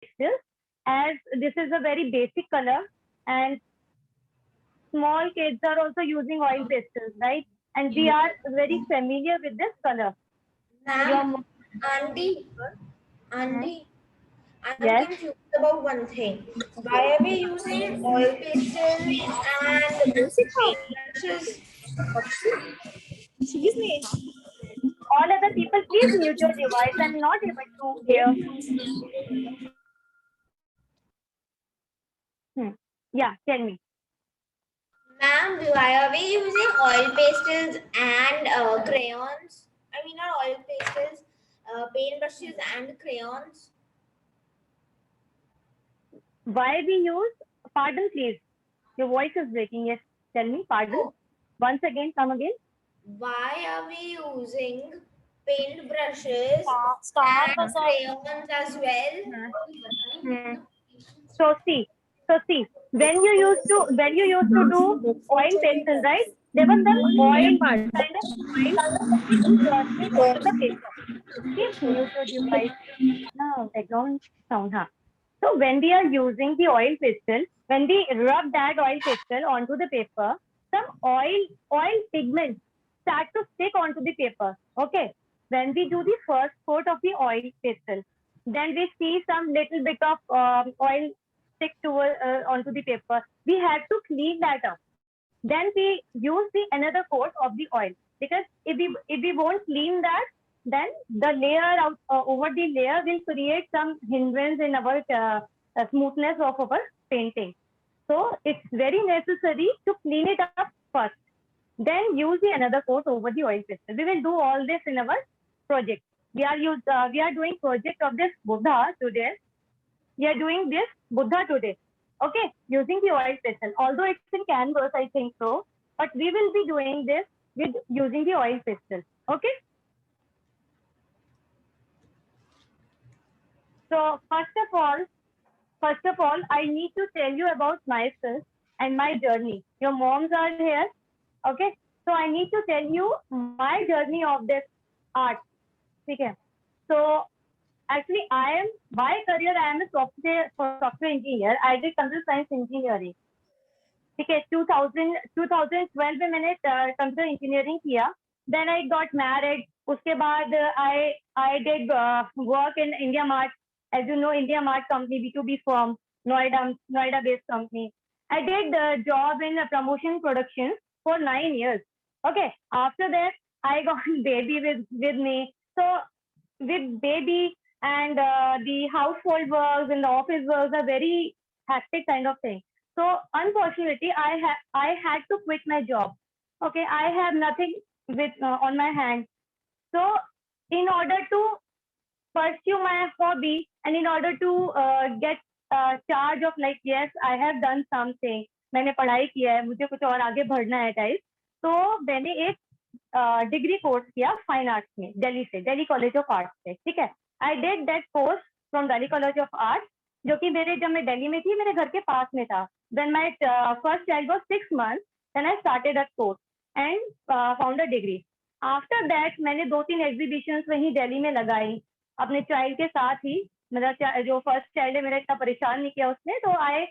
pastels, as this is a very basic color, and small kids are also using oil pastels, right? And we are very familiar with this color. Ma'am, Auntie, Hmm? Auntie, I'm Yes. confused about one thing. Why are we using oil pastels and paintbrushes? All other people, please mute your device. I'm not able to hear. Hmm. Yeah, tell me. Ma'am, why are we using oil pastels and crayons? I mean, not oil pastels, paintbrushes and crayons. Why we use? Pardon, please. Your voice is breaking. Yes, tell me. Pardon. Oh, Once again, come again. why are we using paintbrushes Star and was a crayons as well? Hmm. Hmm. So see, when you used to do oil pastel, right? There was some oil kind of oil dropping onto the paper. Please mute your device. No, background sound. Huh? So when we are using the oil pastel, when we rub that oil pastel onto the paper, some oil pigments start to stick onto the paper. Okay. When we do the first coat of the oil pastel, then we see some little bit of oil stick to onto the paper. We have to clean that up. Then we use the another coat of the oil, because if we won't clean that, then the layer over the layer will create some hindrance in our smoothness of our painting. So it's very necessary to clean it up first. Then use the another coat over the oil pastel. We will do all this in our project. We are doing project of this Buddha today. We are doing this Buddha today. Okay, using the oil pastel. Although it's in canvas, I think so, but we will be doing this with using the oil pastel. Okay. So first of all, I need to tell you about myself and my journey. Your moms are here. Okay. So I need to tell you my journey of this art. Okay. So actually, I am by career I am a software engineer. I did computer science engineering. ठीक है 2012 में मैंने computer engineering किया. Then I got married. उसके बाद I did work in India Mart. As you know India Mart company B2B firm, Noida based company. I did job in promotion production for 9 years. Okay. After that, I got baby with me. So with baby and the household works and the office works are very hectic kind of thing. So unfortunately, I had to quit my job. Okay, I have nothing with on my hand. So in order to pursue my hobby and in order to get charge of like yes, I have done something. मैंने पढ़ाई किया है, मुझे कुछ और आगे बढ़ना है टाइप. तो मैंने एक डिग्री कोर्स किया फाइन आर्ट्स में दिल्ली कॉलेज ऑफ आर्ट्स से. ठीक है. I did that course from Delhi college of arts, जो कि मेरे जब मैं दिल्ली में थी मेरे घर के पास में था. Then my first child was 6 months. Then I started that course and found a degree. After that मैंने 2-3 एग्जीबिशन वहीं दिल्ली में लगाई अपने चाइल्ड के साथ ही. मेरा जो फर्स्ट चाइल्ड है मेरा इतना परेशान नहीं किया उसने. तो आई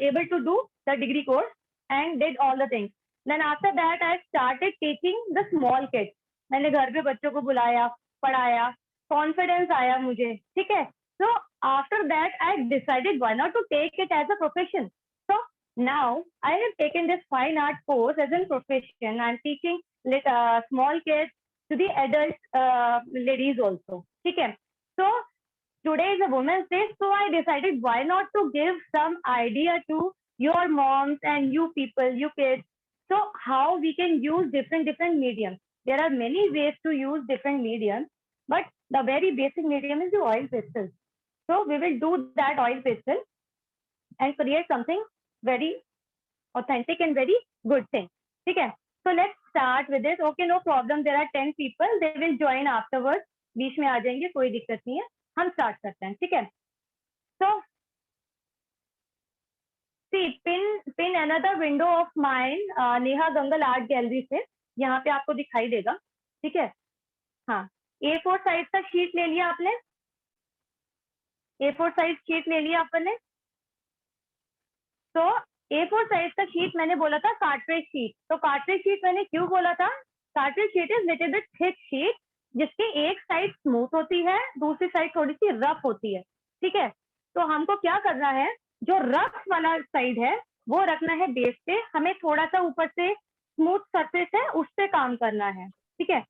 able to do the degree course and did all the things. Then after that I started teaching the small kids. मैंने घर पे बच्चों को बुलाया, पढ़ाया, कॉन्फिडेंस आया मुझे. ठीक है. So after that I decided why not to take it as a profession. So now I have taken this fine art course as a profession. I'm teaching small kids to the adult ladies also. ठीक है. So today is a Women's Day, so I decided why not to give some idea to your moms and you people, you kids. So how we can use different mediums. There are many ways to use different mediums, but the very basic medium is the oil pastel. So we will do that oil pastel and create something very authentic and very good thing. Okay. So let's start with this. Okay, no problem. There are 10 people. They will join afterwards. बीच में आ जाएंगे, कोई दिक्कत नहीं है. हम start करते हैं. ठीक है. So see, pin another window of mine, Neha Gangal art gallery से. यहाँ पे आपको दिखाई देगा. ठीक है. हाँ. A4 साइज का शीट ले लिया आपने. A4 साइज शीट ले लिया अपन ने। तो A4 साइज का शीट मैंने बोला था कार्ट्रिज शीट। तो कार्ट्रिज शीट मैंने क्यों बोला था? Cartridge sheet is little bit thick sheet, जिसकी एक साइड स्मूथ होती है, दूसरी साइड थोड़ी सी रफ होती है। ठीक है, तो हमको क्या करना है, जो रफ वाला साइड है वो रखना है बेस पे, हमें थोड़ा सा ऊपर से स्मूथ सरफेस है उस पे काम करना है। ठीक है,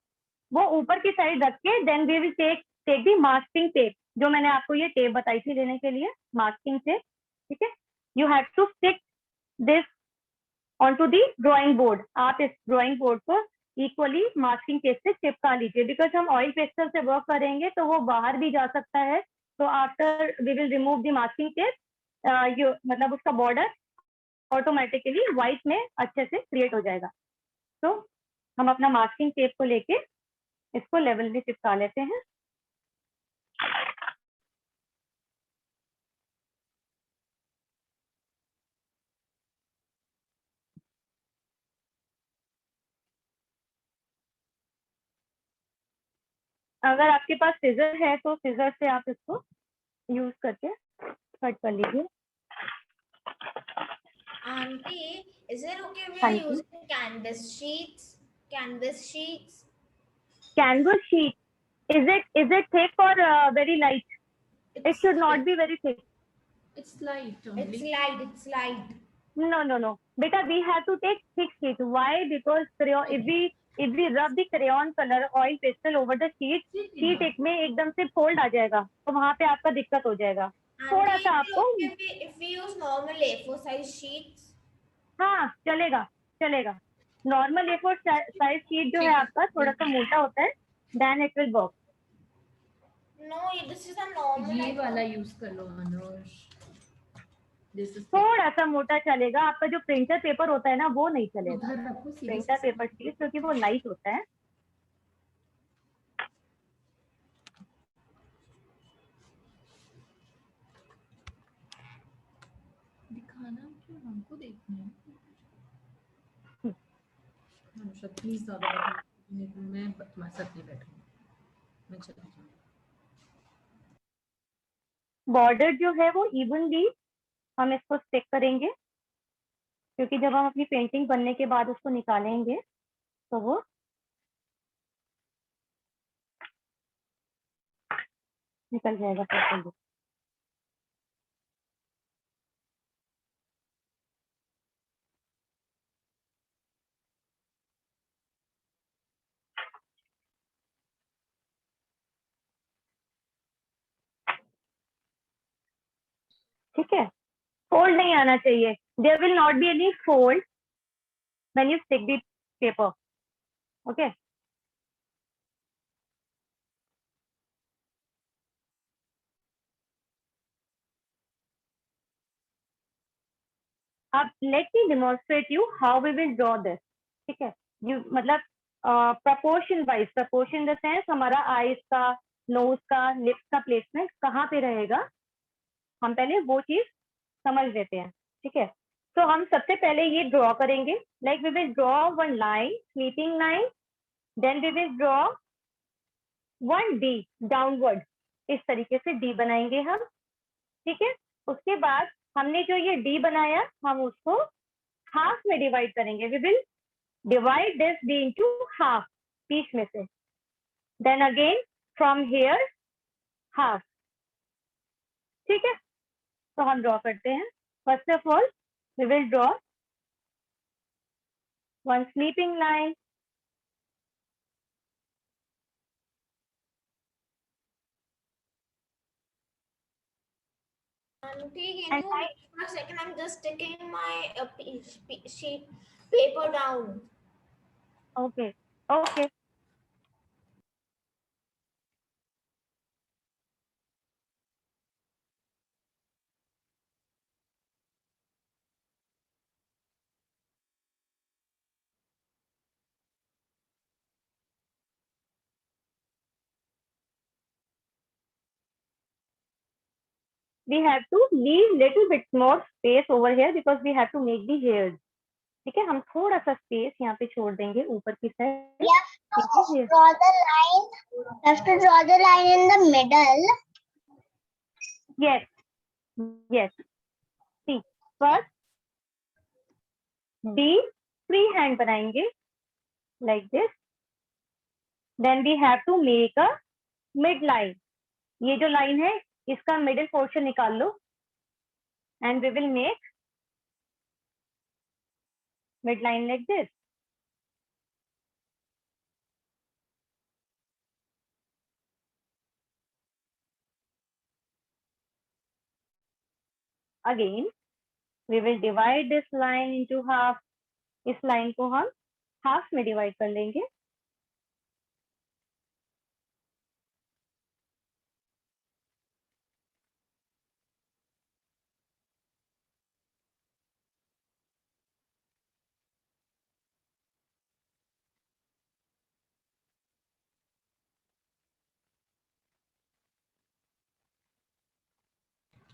वो ऊपर की साइड रख के then we will take the masking tape, जो मैंने आपको ये टेप बताई थी लेने के लिए, मास्किंग टेप। ठीक है, you have to stick this onto the drawing board. आप इस ड्राइंग बोर्ड को इक्वली मास्किंग टेप से चिपका लीजिए, बिकॉज हम ऑयल पेस्टल से वर्क करेंगे तो वो बाहर भी जा सकता है। तो after we will remove the masking tape, मतलब उसका बॉर्डर ऑटोमेटिकली व्हाइट में अच्छे से क्रिएट हो जाएगा। तो हम अपना मास्किंग टेप को लेके इसको लेवल में चिपका लेते हैं। अगर आपके पास सीजर है तो सीजर से आप इसको यूज करके कट कर लीजिए। Auntie, is it okay if we हाँ are जी, using canvas sheets? Canvas sheets. Canvas sheet, is it thick or very light? It It's should not be very thick. It's light it's only. light. It's light. No. Beta, we have to take thick sheet. Why? Because crayon, if we rub the crayon color oil pastel over the sheet, sheet एक में एकदम से fold आ जाएगा, तो वहाँ पे आपका दिक्कत हो जाएगा। थोड़ा Auntie, सा is it आपको, okay if we use normal A4 size sheets? हाँ चलेगा चलेगा। नॉर्मल A4 साइज शीट जो है आपका थोड़ा सा मोटा होता है, then it will work. No, this is a normal. ये वाला यूज कर लो अनुष। This is थोड़ा सा मोटा चलेगा, आपका जो प्रिंटर पेपर होता है ना वो नहीं चलेगा। उधर रखो सीधे प्रिंटर पेपर शीट क्योंकि वो लाइट होता है। दिखाना क्यों, हमको देखना है। अनुषा प्लीज ज्यादा मैं तुम्हारे साथ नहीं बैठूंगी, मैं चली जाऊंगी। बॉर्डर जो है वो इवनली हम इसको स्टिक करेंगे, क्योंकि जब हम अपनी पेंटिंग बनने के बाद उसको निकालेंगे तो वो निकल जाएगा प्रॉपर्ली। ठीक है, फोल्ड नहीं आना चाहिए। There will not be any fold when you stick the paper. Okay, अब let me demonstrate you how we will draw this. ठीक है, यू मतलब proportion wise, proportion the sense हमारा आईज का, नोज का, लिप्स का प्लेसमेंट कहाँ पे रहेगा, हम पहले वो चीज समझ लेते हैं। ठीक है, तो हम सबसे पहले ये ड्रॉ करेंगे, like we will draw one line, sleeping line, then we will draw one D downward. इस तरीके से डी बनाएंगे हम। ठीक है, उसके बाद हमने जो ये डी बनाया हम उसको हाफ में डिवाइड करेंगे। We will divide this the into half, बीच में से, then again from here half. ठीक है, तो हम ड्रॉ करते हैं। First of all we will draw one sleeping line, Auntie, can you wait for a second? I'm just sticking my sheet paper down. okay, okay. We have to leave little bit more space over here because we have to make the hairs. ठीक है, हम थोड़ा सा space यहाँ पे छोड़ देंगे ऊपर की side. Draw the line. Have to draw the line in the middle. Yes, yes. See, first D free hand बनाएंगे like this. Then we have to make a mid line. ये जो line है इसका middle portion निकाल लो and we will make mid line like this. Again we will divide this line into half. इस line को हम half में divide कर लेंगे.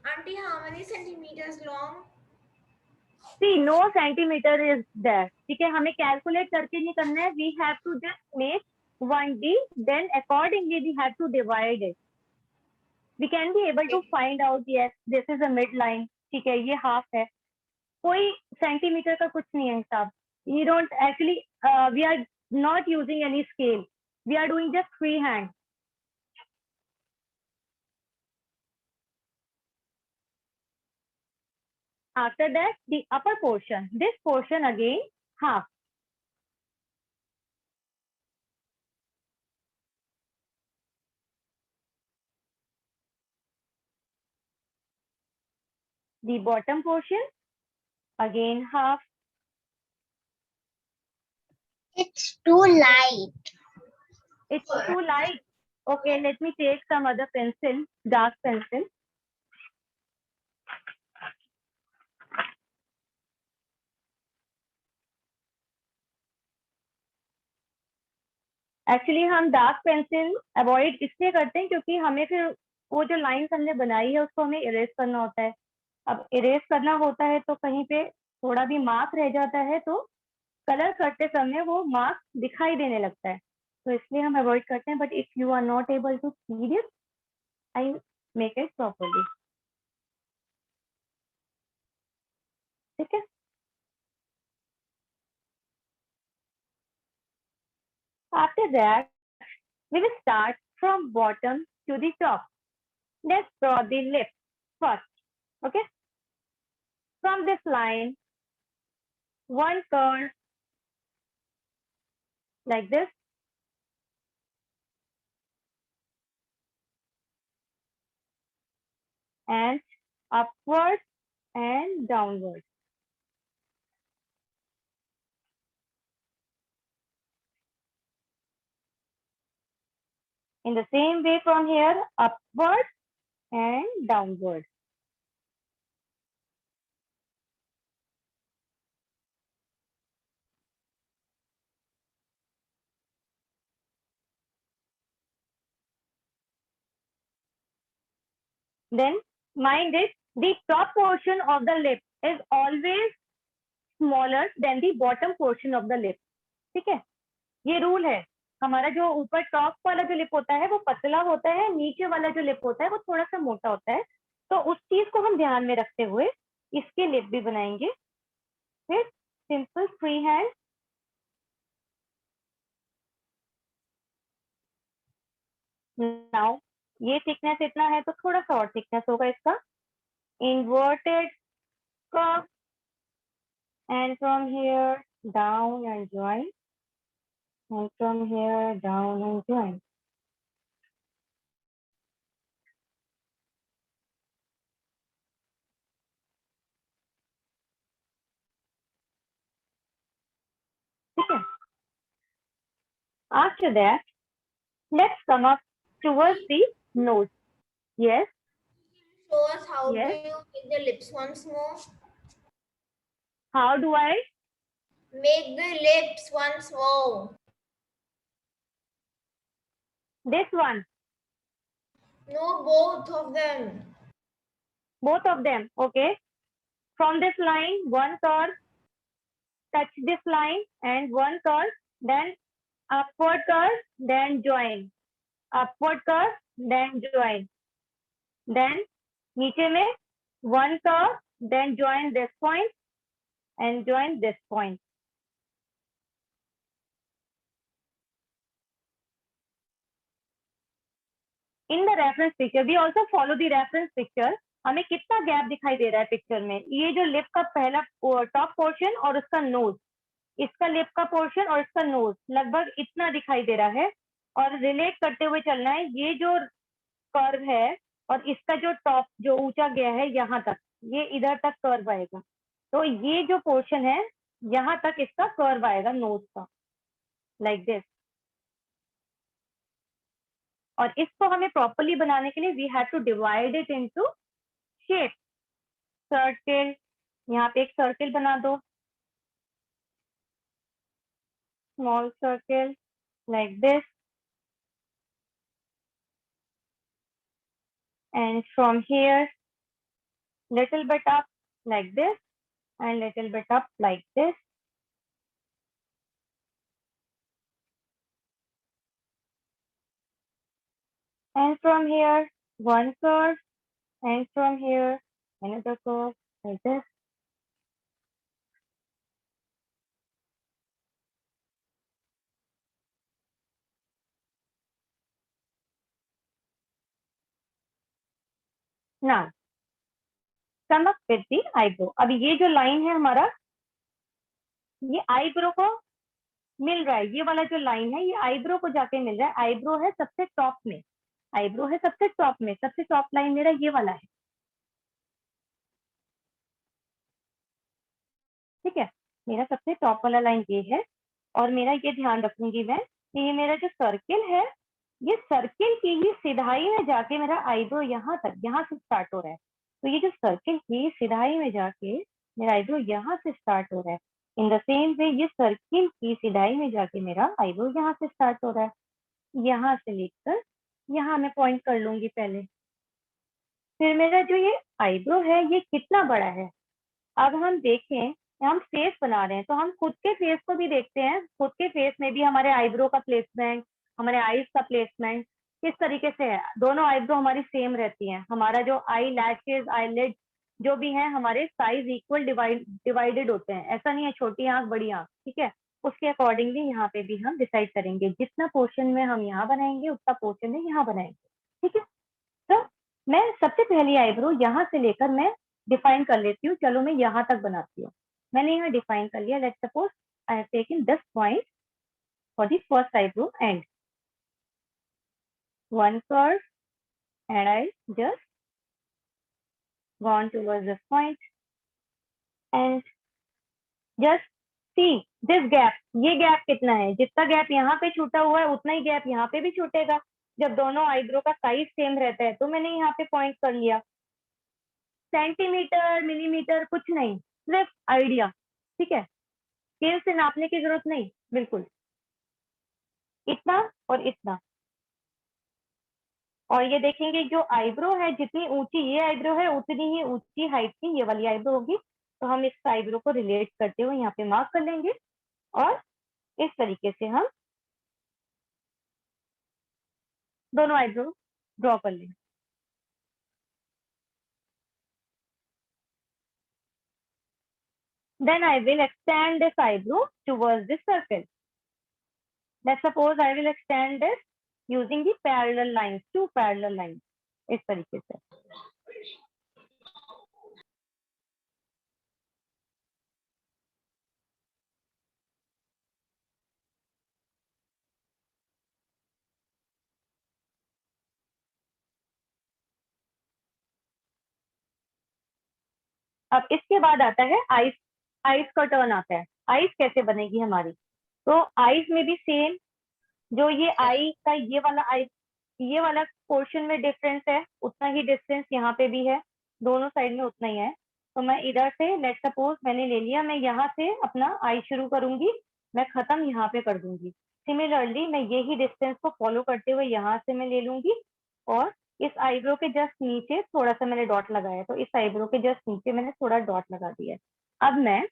Auntie, how many centimeters long? See, no centimeter is there. ठीक है, हमें calculate करके नहीं करना है. We have to just make 1D. Then accordingly we have to divide it. We can be able to find out. Yes, this is a midline. ठीक है, ये half है. कोई सेंटीमीटर का कुछ नहीं है हिसाब. You don't actually. We are not using any scale. We are doing just freehand. After that, the upper portion. This portion again half. The bottom portion again half. It's too light. It's too light. Okay, let me take some other pencil, dark pencil. Actually हम dark pencil avoid इसलिए करते हैं क्योंकि हमें फिर वो जो lines हमने बनाई है उसको हमें इरेज करना होता है. अब इरेज करना होता है तो कहीं पे थोड़ा भी मार्क रह जाता है तो कलर करते समय वो मार्क दिखाई देने लगता है, तो इसलिए हम अवॉइड करते हैं. But if you are not able to see this, I make it properly. ठीक है. After that, we will start from bottom to the top. Let's draw the lips first. Okay. From this line, one curve like this. And upward and downward. In the same way from here, upward and downward. Then mind it, the top portion of the lip is always smaller than the bottom portion of the lip. ठीक है, ये rule है. हमारा जो ऊपर top वाला जो lip होता है वो पतला होता है, नीचे वाला जो लिप होता है वो थोड़ा सा मोटा होता है. तो उस चीज को हम ध्यान में रखते हुए इसके लिप भी बनाएंगे. फिर सिंपल फ्री हैंड. नाउ ये थिकनेस इतना है तो थोड़ा सा और थिकनेस होगा इसका. Inverted curve and from here down and join, and from here down and join. Okay. After that, let's come up towards the nose. Yes. Show us how Yes. do you make the lips once more? How do I? Make the lips once more. This one. No, both of them. Both of them. Okay. From this line, one curve, touch this line and one curve, then upward curve, then join. Upward curve, then join. Then नीचे में one curve, then join this point and join this point. In the reference picture, we also follow the reference picture. हमें कितना gap दिखाई दे रहा है picture में? ये जो लिप का पहला टॉप पोर्शन और उसका नोज, इसका लिप का पोर्शन और इसका नोज लगभग इतना दिखाई दे रहा है, और रिलेट करते हुए चलना है। ये जो कर्व है और इसका जो टॉप जो ऊंचा गया है यहाँ तक, ये इधर तक कर्व आएगा, तो ये जो पोर्शन है यहाँ तक इसका कर्व आएगा नोज का, लाइक दिस। और इसको हमें प्रॉपरली बनाने के लिए we have to divide it into shape. Circle, यहाँ पे एक सर्किल बना दो, small circle like this, and from here little bit up like this and little bit up like this, and from here one curve, and from here another curve like this. Now come up with the eyebrow. अब ये जो line है हमारा, ये eyebrow को मिल रहा है, ये वाला जो लाइन है ये आईब्रो को जाके मिल रहा है। आईब्रो है सबसे टॉप में, आईब्रो है सबसे टॉप में, सबसे टॉप लाइन मेरा ये वाला है, ठीक है। मेरा सबसे टॉप वाला लाइन ये है, और मेरा ये ध्यान रखूंगी मैं कि ये मेरा जो सर्किल है, ये सर्किल की ही सिधाई में जाके मेरा आईब्रो यहाँ तक, यहाँ से स्टार्ट हो रहा है। तो ये जो सर्किल की सिधाई में जाके मेरा आईब्रो यहाँ से स्टार्ट हो रहा है। इन द सेम वे ये सर्किल की सिधाई में जाके मेरा आईब्रो यहाँ से स्टार्ट हो रहा है। यहाँ से लेकर यहाँ मैं पॉइंट कर लूंगी पहले। फिर मेरा जो ये आईब्रो है ये कितना बड़ा है, अब हम देखें, हम फेस बना रहे हैं तो हम खुद के फेस को भी देखते हैं। खुद के फेस में भी हमारे आईब्रो का प्लेसमेंट, हमारे आईज का प्लेसमेंट किस तरीके से है। दोनों आईब्रो हमारी सेम रहती हैं। हमारा जो आई लैशेज, आईलिड जो भी है हमारे साइज इक्वल डिवाइडेड होते हैं। ऐसा नहीं है छोटी आंख बड़ी आंख, ठीक है। उसके अकॉर्डिंगली यहाँ पे भी हम डिसाइड करेंगे, जितना पोर्शन में हम यहाँ बनाएंगे उतना पोर्शन में यहाँ बनाएंगे, ठीक है। तो मैं सबसे पहली आईब्रो यहाँ से लेकर मैं डिफाइन कर लेती हूँ। चलो मैं यहाँ तक बनाती हूँ। मैंने यहाँ डिफाइन कर लिया। Let's suppose I have taken this point for the first eyebrow and one curve, and I just gone towards this point and just see this gap. ये गैप कितना है? जितना गैप यहाँ पे छूटा हुआ है उतना ही गैप यहाँ पे भी छूटेगा जब दोनों आईब्रो का साइज सेम रहता है। तो मैंने यहाँ पे पॉइंट कर लिया। सेंटीमीटर, मिलीमीटर कुछ नहीं, सिर्फ आइडिया, ठीक है। स्केल से नापने की जरूरत नहीं, बिल्कुल इतना और इतना। और ये देखेंगे जो आईब्रो है, जितनी ऊंची ये आईब्रो है उतनी ही ऊंची हाइट की ये वाली आईब्रो होगी। तो हम इस आईब्रो को रिलेट करते हुए यहाँ पे मार्क कर लेंगे और इस तरीके से हम दोनों आईब्रो ड्रॉ कर लेंगे। Then I will extend this eyebrow towards this circle. Let's suppose I will extend this using the parallel lines, two parallel lines, इस तरीके से। अब इसके बाद आता है आईज। आईज का टर्न आता है। आईज कैसे बनेगी हमारी? तो आईज में भी सेम, जो ये आई का ये वाला आई, ये वाला पोर्शन में डिफरेंस है, उतना ही डिस्टेंस यहाँ पे भी है, दोनों साइड में उतना ही है। तो मैं इधर से लेट सपोज मैंने ले लिया, मैं यहाँ से अपना आई शुरू करूंगी, मैं खत्म यहाँ पे कर दूंगी। सिमिलरली मैं यही डिस्टेंस को फॉलो करते हुए यहाँ से मैं ले लूंगी और इस आईब्रो के जस्ट नीचे थोड़ा सा मैंने डॉट लगाया, तो इस आईब्रो के जस्ट नीचे मैंने थोड़ा डॉट लगा दिया। अब मैं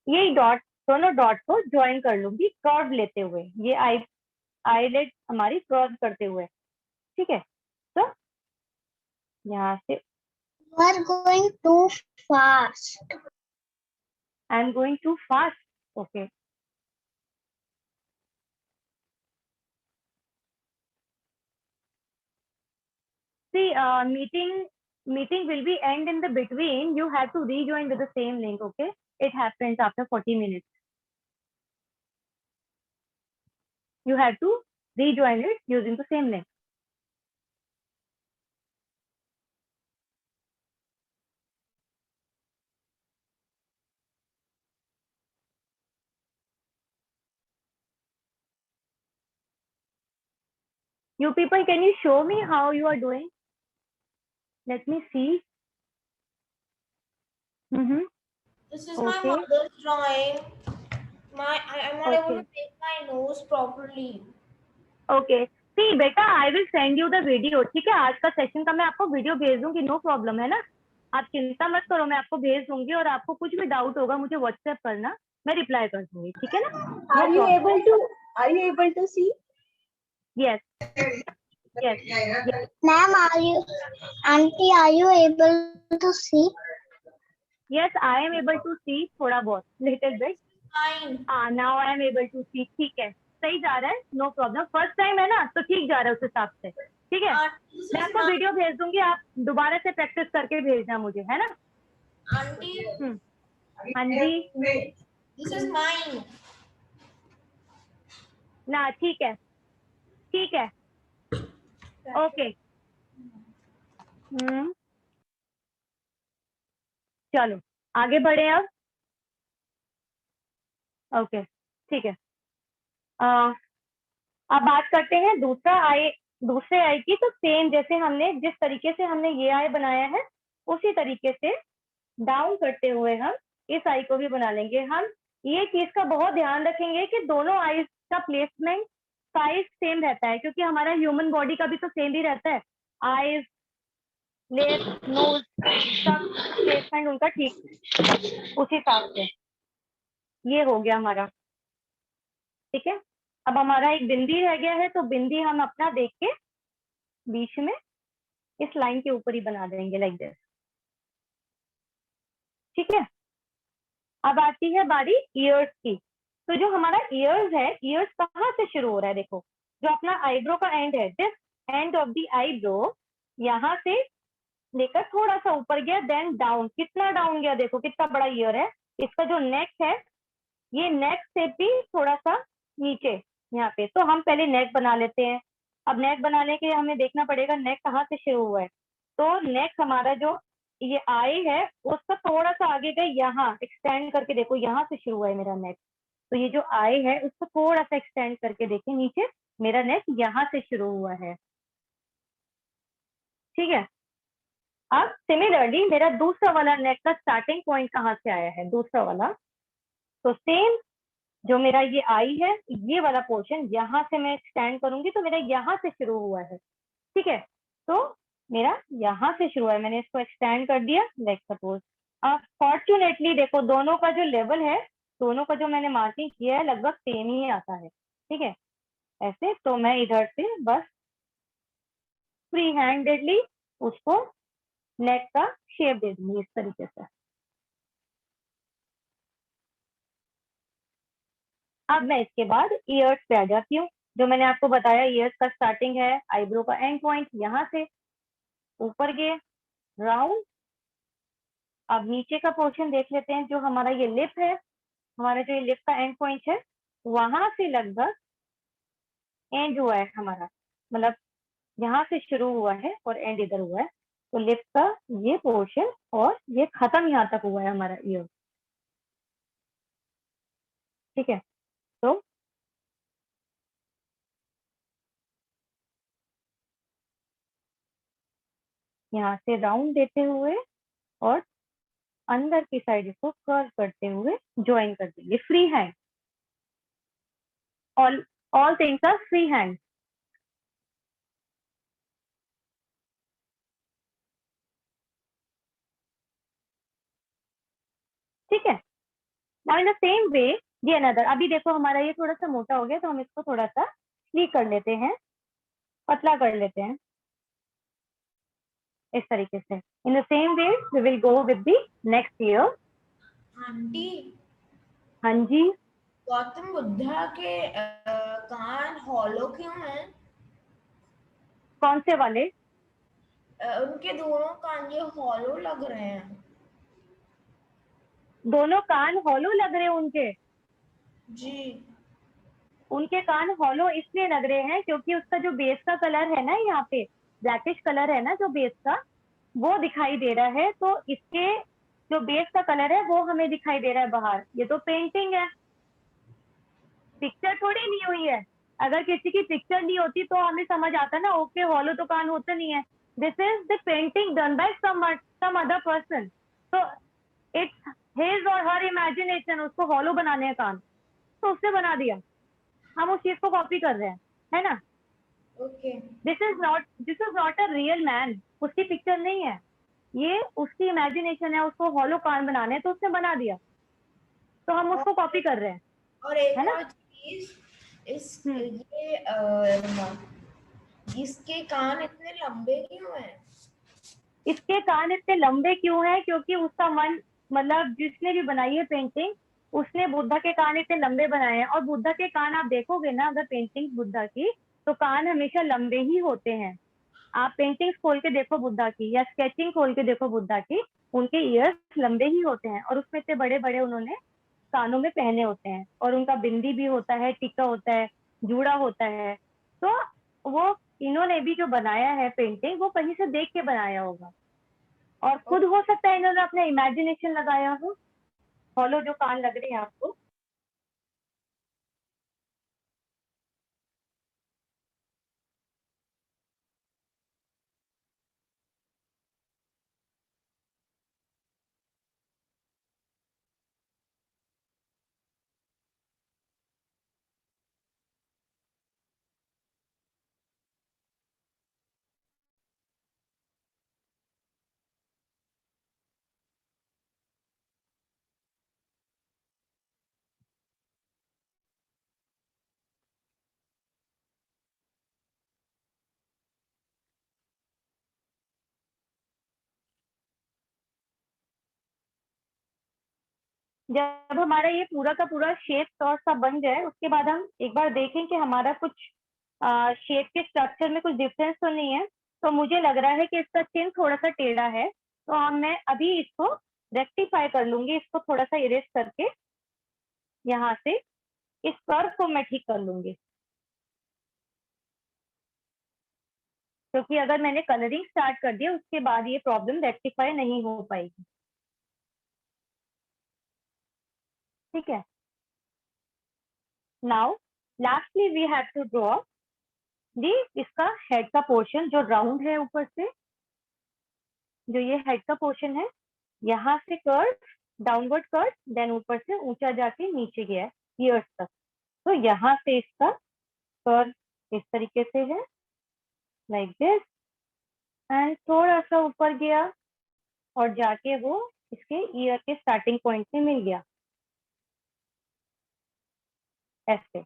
यही डॉट, दोनों डॉट को ज्वाइन कर लूंगी कर्व लेते हुए, ये आईलिड हमारी कर्व करते हुए, ठीक है। तो यहाँ से You are going too fast. I am going too fast. Okay. See, meeting will be end in the between. You have to rejoin with the same link. Okay. It happens after 40 minutes. You have to rejoin it using the same link. You people, can you show me how you are doing? Let me see. This is Okay. my mother's drawing. I'm not able to Okay. make my nose properly. Okay see बेटा I will send you the video. ठीक है, आज का session का मैं आपको video भेज दूंगी. नो प्रॉब्लम है ना, आप चिंता मत करो, मैं आपको भेज दूंगी. और आपको कुछ भी डाउट होगा मुझे व्हाट्सएप करना, मैं रिप्लाई कर दूंगी. ठीक है ना? Are you able to see? Yes yes. Ma'am, auntie, are you able to see? Yes I am able to see, थोड़ा बहुत, little bit. Fine. Now I am able to see. ठीक है, सही जा रहा है, नो प्रॉब्लम. फर्स्ट टाइम है ना, तो ठीक जा रहा है उस हिसाब से. ठीक है, This मैं is आपको वीडियो भेज दूंगी, आप दोबारा से प्रैक्टिस करके भेजना मुझे, है ना? auntie. हाँ जी. This is mine. ना ठीक है, ठीक है. ओके. चलो आगे बढ़े अब. ओके ठीक है. अब बात करते हैं दूसरे आई की. तो सेम जैसे हमने जिस तरीके से हमने ये आई बनाया है, उसी तरीके से डाउन करते हुए हम इस आई को भी बना लेंगे. हम ये चीज का बहुत ध्यान रखेंगे कि दोनों आईज का प्लेसमेंट साइज सेम रहता है, क्योंकि हमारा ह्यूमन बॉडी का भी तो सेम ही रहता है. आईज, लिप्स, नोज, सब प्लेसमेंट उनका ठीक उसी हिसाब से. ये हो गया हमारा. ठीक है, अब हमारा एक बिंदी रह गया है, तो बिंदी हम अपना देख के बीच में इस लाइन के ऊपर ही बना देंगे, लाइक दिस. ठीक है, अब आती है बारी ईयर्स की. तो जो हमारा ईयर्स है, ईयर्स कहाँ से शुरू हो रहा है? देखो, जो अपना आईब्रो का एंड है, this end of the eyebrow, यहाँ से लेकर थोड़ा सा ऊपर गया, देन डाउन. कितना डाउन गया? देखो कितना बड़ा ईयर है. इसका जो नेक है, ये नेक से भी थोड़ा सा नीचे यहाँ पे. तो हम पहले नेक बना लेते हैं. अब नेक बनाने के हमें देखना पड़ेगा नेक कहाँ से शुरू हुआ है. तो नेक हमारा जो ये आई है, उसका थोड़ा सा आगे गए, यहाँ एक्सटेंड करके देखो, यहाँ से शुरू हुआ है मेरा नेक. तो ये जो आई है, उसको थोड़ा सा एक्सटेंड करके देखें नीचे, मेरा नेक यहाँ से शुरू हुआ है. ठीक है, अब सिमिलरली मेरा दूसरा वाला नेक का स्टार्टिंग पॉइंट कहाँ से आया है? दूसरा वाला, तो सेम जो मेरा ये आई है, ये वाला पोर्शन यहाँ से मैं एक्सटेंड करूंगी, तो मेरा यहाँ से शुरू हुआ है. ठीक है, तो मेरा यहाँ से शुरू है, मैंने इसको एक्सटेंड कर दिया, लाइक सपोज. अब फॉर्चुनेटली देखो, दोनों का जो लेवल है, दोनों का जो मैंने मार्किंग किया है, लगभग सेम ही आता है. ठीक है, ऐसे. तो मैं इधर से बस फ्री हैंडेडली उसको नेक का शेप दे दूंगी इस तरीके से. अब मैं इसके बाद ईयर्स पे आ जाती हूँ. जो मैंने आपको बताया, ईयर्स का स्टार्टिंग है आईब्रो का एंड पॉइंट, यहाँ से ऊपर गए राउंड. अब नीचे का पोर्शन देख लेते हैं. जो हमारा ये लिप है, हमारा जो ये लिप का एंड पॉइंट है, वहां से लगभग एंड हुआ है हमारा, मतलब यहाँ से शुरू हुआ है और एंड इधर हुआ है. तो लिप का ये पोर्शन और ये खत्म यहाँ तक हुआ है हमारा ईयर. ठीक है, तो यहाँ से राउंड देते हुए और अंदर की साइड इसको कर्व करते हुए ज्वाइन कर देंगे. Free hand, all things are free hand. ठीक है, now in the same way ये अनदर. अभी देखो हमारा ये थोड़ा सा मोटा हो गया, तो हम इसको थोड़ा सा स्लीक कर लेते हैं, पतला कर लेते हैं इस तरीके से. इन the same way we will go with the next year. Aunty, हाँ जी, गौतम बुद्धा के कान हॉलो क्यों हैं? कौन से वाले? उनके दोनों कान ये हॉलो लग रहे हैं। दोनों कान हॉलो लग रहे हैं उनके? जी। उनके कान हॉलो इसलिए लग रहे हैं क्योंकि उसका जो बेस का कलर है ना, यहाँ पे ब्लैकिश कलर है ना जो बेस का, वो दिखाई दे रहा है। तो इसके जो बेस का कलर है वो हमें दिखाई दे रहा है बाहर। ये तो पेंटिंग है, पिक्चर थोड़ी नहीं हुई है। अगर किसी की पिक्चर नहीं होती तो हमें समझ आता ना, ओके हॉलो तो कान होता नहीं है। This is the painting done by some other person, तो it's his or her imagination उसको हॉलो बनाने का कान, तो उसने बना दिया। हम उस चीज को कॉपी कर रहे हैं, है ना। Okay. This is not a real man, उसकी पिक्चर नहीं है, ये उसकी इमेजिनेशन है। उसको हॉलो कान बनाने हैं तो उसने बना दिया, तो हम उसको कॉपी कर रहे हैं, और एक है ना। और चीज, इस हम्म। इसके कान इतने लंबे क्यों हैं? इसके कान इतने लंबे क्यों हैं? क्योंकि उसका मन, मतलब जिसने भी बनाई है पेंटिंग, उसने बुद्धा के कान इतने लंबे बनाए हैं। और बुद्धा के कान आप देखोगे ना, अगर पेंटिंग बुद्धा की, तो कान हमेशा लंबे ही होते हैं। आप पेंटिंग्स खोल के देखो बुद्धा की, या स्केचिंग खोल के देखो बुद्धा की, उनके ईयर्स लंबे ही होते हैं। और उसमें इतने बड़े बड़े उन्होंने कानों में पहने होते हैं, और उनका बिंदी भी होता है, टीका होता है, जूड़ा होता है। तो वो, इन्होंने भी जो बनाया है पेंटिंग, वो कहीं से देख के बनाया होगा। और खुद हो सकता है इन्होंने अपना इमेजिनेशन लगाया हो। हॉलो जो कान लग रहे हैं आपको, जब हमारा ये पूरा का पूरा शेप और सब बन जाए, उसके बाद हम एक बार देखें कि हमारा कुछ शेप के स्ट्रक्चर में कुछ डिफरेंस तो नहीं है। तो मुझे लग रहा है कि इसका चिन्ह थोड़ा सा टेढ़ा है, तो मैं अभी इसको रेक्टिफाई कर लूंगी, इसको थोड़ा सा इरेज करके यहाँ से इस कर्व को मैं ठीक कर लूंगी। क्योंकि अगर मैंने कलरिंग स्टार्ट कर दिया, उसके बाद ये प्रॉब्लम रेक्टिफाई नहीं हो पाएगी। ठीक है। Now lastly we have to draw the, इसका हेड का पोर्शन जो राउंड है, ऊपर से जो ये हेड का पोर्शन है, यहाँ से कर्व, डाउनवर्ड कर्व, देन ऊपर से ऊंचा जाके नीचे गया है ईयर्स तक। तो यहाँ से इसका कर्व इस तरीके से है, लाइक दिस, एंड थोड़ा सा ऊपर गया और जाके वो इसके ईयर के स्टार्टिंग पॉइंट से मिल गया, ऐसे।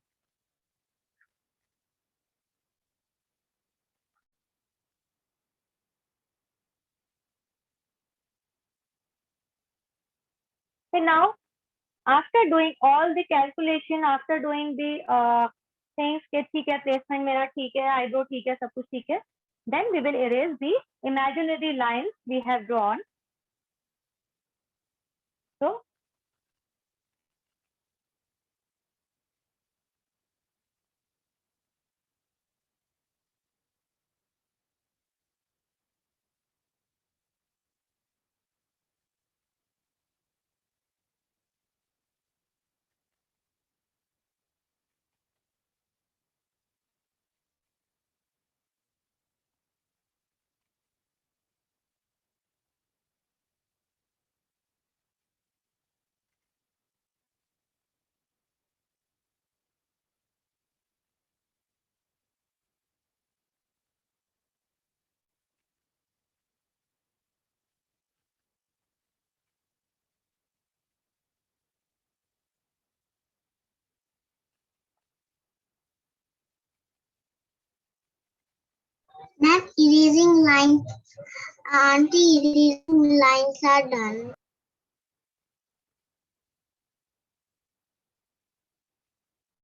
So now, after doing all the calculation, after doing the things कि ठीक है, प्लेसमेंट मेरा ठीक है, आईब्रो ठीक है, सब कुछ ठीक है, then we will erase the imaginary lines we have drawn. So Ma'am, erasing lines. Auntie, erasing lines are done.